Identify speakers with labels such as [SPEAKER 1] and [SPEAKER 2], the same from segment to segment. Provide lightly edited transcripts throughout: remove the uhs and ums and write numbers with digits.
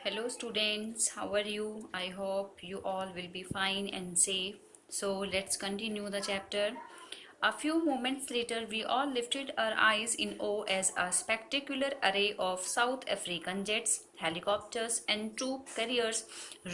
[SPEAKER 1] Hello students, how are you? I hope you all will be fine and safe. So let's continue the chapter. A few moments later, we all lifted our eyes in awe as a spectacular array of South African jets, helicopters, and troop carriers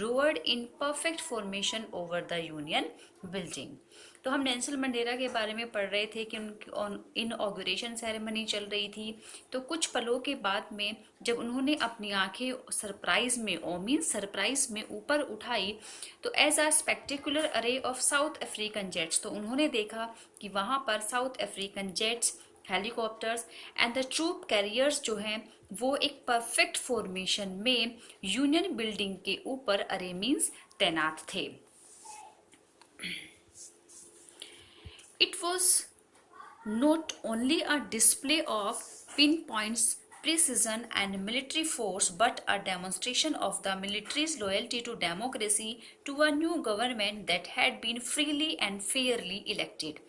[SPEAKER 1] roared in perfect formation over the Union building. तो हम Nelson Mandela के बारे में पढ़ रहे थे कि उनकी इनॉग्रेशन सेरेमनी चल रही थी। तो कुछ पलों के बाद में जब उन्होंने अपनी आंखें सरप्राइज में ऊपर उठाई तो as a spectacular array of South African jets, तो उन्होंने देखा कि वहां पर South African jets, helicopters and the troop carriers जो हैं वो एक परफेक्ट फॉर्मेशन में यूनियन बिल्डिंग के ऊपर अरे मीन्स तैनात थे। It was not only a display of pinpoints, precision and military force but a demonstration of the military's loyalty to democracy, to a new government that had been freely and fairly elected.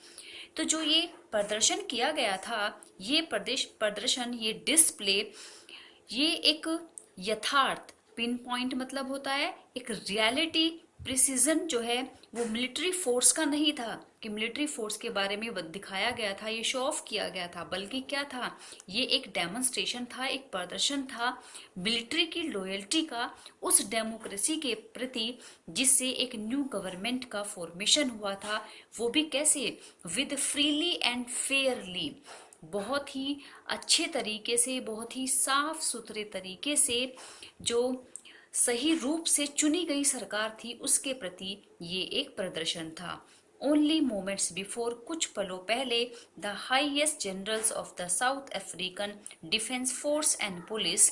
[SPEAKER 1] तो जो ये प्रदर्शन किया गया था, ये प्रदर्शन, ये डिस्प्ले, ये एक यथार्थ, पिन पॉइंट मतलब होता है एक रियलिटी, प्रिसीजन जो है वो मिलिट्री फोर्स का नहीं था कि मिलिट्री फोर्स के बारे में दिखाया गया था, ये शो ऑफ किया गया था, बल्कि क्या था, ये एक डेमोन्स्ट्रेशन था, एक प्रदर्शन था मिलिट्री की लॉयल्टी का उस डेमोक्रेसी के प्रति जिससे एक न्यू गवर्नमेंट का फॉर्मेशन हुआ था। वो भी कैसे, विद फ्रीली एंड फेयरली, बहुत ही अच्छे तरीके से, बहुत ही साफ सुथरे तरीके से, जो सही रूप से चुनी गई सरकार थी उसके प्रति ये एक प्रदर्शन था। ओनली मोमेंट्स बिफोर, कुछ पलों पहले, the highest generals of the south African defence force and police,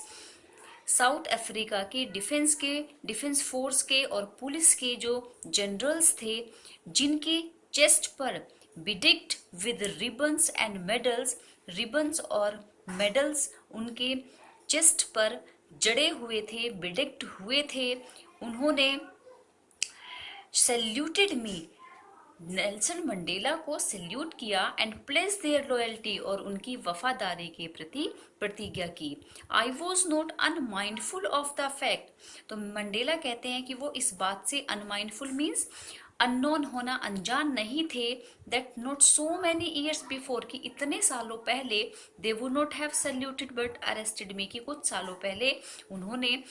[SPEAKER 1] south Africa के डिफेंस फोर्स के और पुलिस के जो जनरल्स थे, जिनके चेस्ट पर bedecked with ribbons and medals, ribbons और मेडल्स उनके चेस्ट पर जड़े हुए थे, बिडिक्ट हुए थे, उन्होंने सैल्यूटेड मी, नेल्सन मंडेला को सैल्यूट किया, एंड प्लेस देयर लॉयल्टी, और उनकी वफादारी के प्रति प्रतिज्ञा की। I was not unmindful of the fact, तो मंडेला कहते हैं कि वो इस बात से अनमाइंडफुल मीन्स अननोन होना, अनजान नहीं थे, that not so many years before, कि इतने सालों पहले, they would not have saluted but arrested me, कि कुछ सालों पहले उन्होंने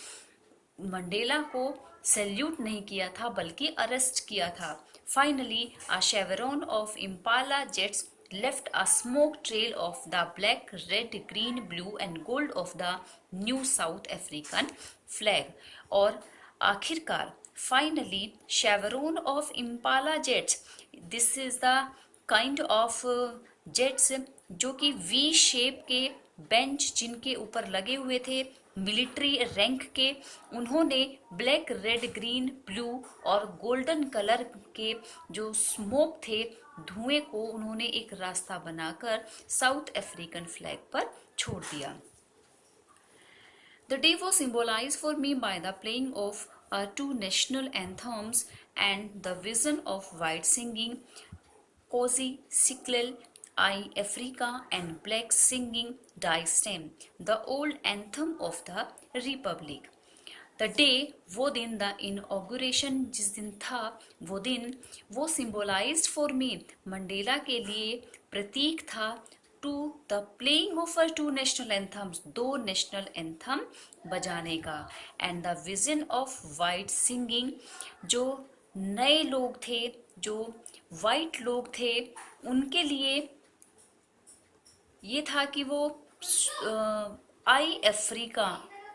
[SPEAKER 1] मंडेला को सैल्यूट नहीं किया था बल्कि अरेस्ट किया था। Finally a chevron of Impala jets left a smoke trail of the black, red, green, blue and gold of the new South African flag, और आखिरकार finally chevron of impala jets, this is the kind of jets जो कि V shape के bench जिनके ऊपर लगे हुए थे मिलिट्री रैंक के, उन्होंने ब्लैक, रेड, ग्रीन, ब्लू और गोल्डन कलर के जो स्मोक थे, धुएं को उन्होंने एक रास्ता बनाकर साउथ अफ्रीकन फ्लैग पर छोड़ दिया। The day was symbolized for me by the playing of two national anthems and the vision of white singing Cozy Siklel I Africa and black singing Die Stem, the old anthem of the Republic. The day, वो दिन, the इनऑग्रेशन जिस दिन था वो दिन, वो सिम्बोलाइज्ड for me, Mandela के लिए प्रतीक था, to the playing of two national anthems, दो नेशनल एंथम बजाने का, and the vision of white singing, जो नए लोग थे, जो वाइट लोग थे, उनके लिए ये था कि वो आई अफ्रीका,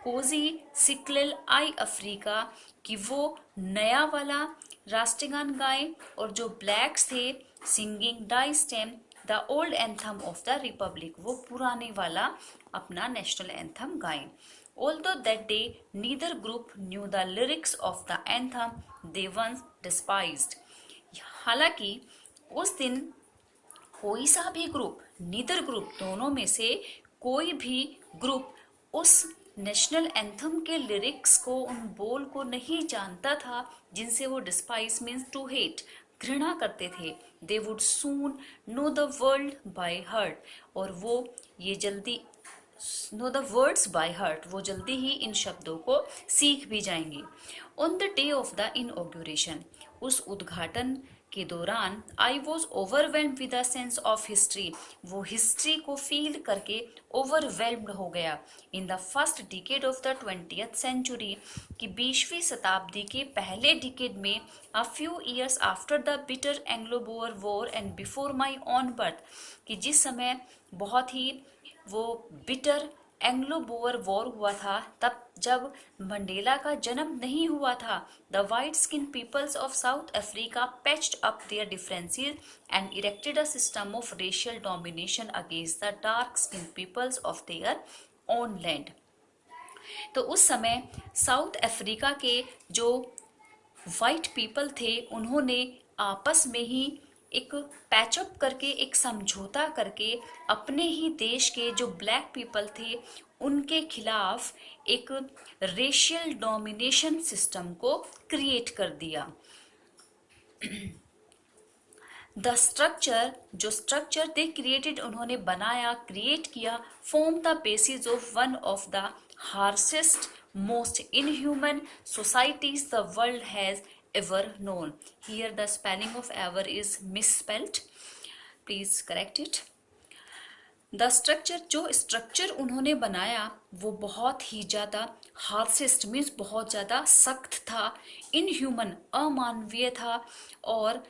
[SPEAKER 1] कोजी सिक्लेल आई अफ्रीका, कि वो नया वाला राष्ट्रगान गाएं, और जो ब्लैक्स थे singing Die Stem the old anthem of the republic, वो पुराने वाला अपना नेशनल एंथम गाएं। Although that day neither group knew the lyrics of the anthem they once despised, हालांकि उस दिन कोई सा भी ग्रुप, नीदर ग्रुप, दोनों में से कोई भी ग्रुप उस नेशनल एंथम के लिरिक्स को, उन बोल को नहीं जानता था, जिनसे वो डिस्पाइस मीन्स टू हेट, घृणा करते थे। They would soon know the world by heart, और वो ये जल्दी know the words by heart, वो जल्दी ही इन शब्दों को सीख भी जाएंगे। On the day of the inauguration, उस उद्घाटन के दौरान, I was overwhelmed with a sense of history, वो हिस्ट्री को फील करके ओवरवेल्म्ड हो गया। In the first decade of the 20th century, कि 20वीं शताब्दी के पहले डिकेड में, a few years after the bitter Anglo Boer war and before my own birth, कि जिस समय बहुत ही वो बिटर एंग्लो बोअर वॉर हुआ था, तब जब मंडेला का जन्म नहीं हुआ था, the white skin peoples of South Africa patched up their differences and erected a system of racial domination against the dark skin peoples of their own land. तो उस समय साउथ अफ्रीका के जो वाइट पीपल थे, उन्होंने आपस में ही एक पैचअप करके, एक समझौता करके, अपने ही देश के जो ब्लैक पीपल थे उनके खिलाफ एक रेशियल डोमिनेशन सिस्टम को क्रिएट कर दिया। द स्ट्रक्चर, जो स्ट्रक्चर दे क्रिएटेड, उन्होंने बनाया, क्रिएट किया, form the basis of one of the harshest most inhuman societies the world has ever known. Here the spelling of ever is misspelled. Please correct it. The structure, जो structure उन्होंने बनाया वो बहुत ही ज़्यादा harshest means बहुत ज़्यादा सख्त था, इनह्यूमन अमानवीय था, और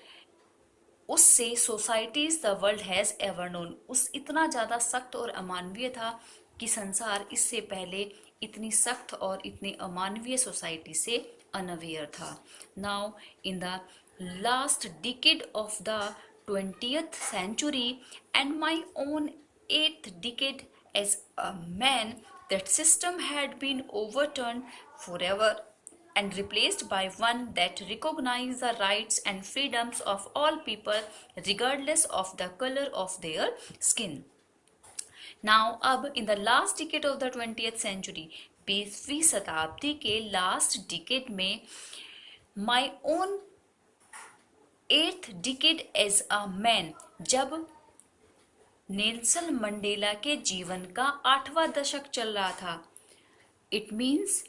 [SPEAKER 1] उससे societies the world has ever known, उस इतना ज़्यादा सख्त और अमानवीय था कि संसार इससे पहले इतनी सख्त और इतनी अमानवीय सोसाइटी से अनअवेयर था। Now in the last decade of the 20th century and my own 8th decade as a man, that system had been overturned forever and replaced by one that recognized the rights and freedoms of all people regardless of the color of their skin. Now अब in the last decade of the 20th century, 20वीं शताब्दी के last decade में, my own 8th decade as a man, जब Nelson Mandela के जीवन का 8वां दशक चल रहा था, इट मीन्स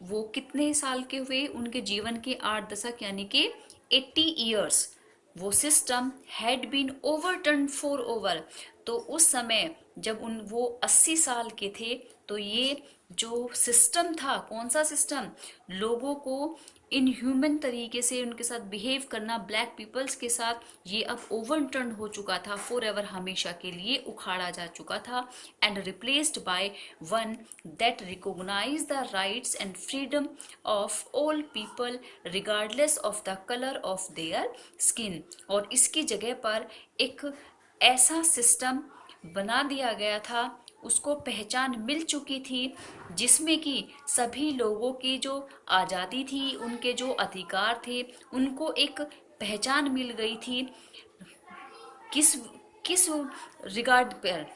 [SPEAKER 1] वो कितने साल के हुए, उनके जीवन के 8 दशक यानी कि 80 ईयर्स, वो system had been overturn for over. तो उस समय जब वो 80 साल के थे, तो ये जो सिस्टम था, कौन सा सिस्टम, लोगों को इनह्यूमन तरीके से उनके साथ बिहेव करना, ब्लैक पीपल्स के साथ, ये अब ओवरटर्न हो चुका था, फॉर एवर हमेशा के लिए उखाड़ा जा चुका था, and replaced by one that recognise the rights and freedom of all people regardless of the colour of their skin. और इसकी जगह पर एक ऐसा सिस्टम बना दिया गया था, उसको पहचान मिल चुकी थी, जिसमें कि सभी लोगों की जो आज़ादी थी, उनके जो अधिकार थे, उनको एक पहचान मिल गई थी। किस किस रिगार्ड पर,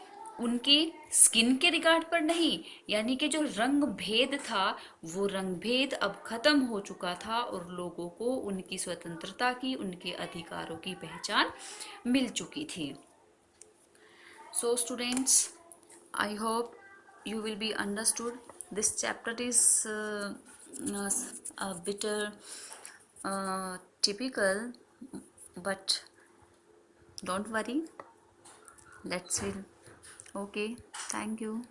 [SPEAKER 1] उनकी स्किन के रिगार्ड पर नहीं, यानी कि जो रंग भेद था, वो रंग भेद अब खत्म हो चुका था और लोगों को उनकी स्वतंत्रता की, उनके अधिकारों की पहचान मिल चुकी थी। So students, I hope you will be understood. This chapter is a bit typical, but don't worry, let's see. Okay, thank you.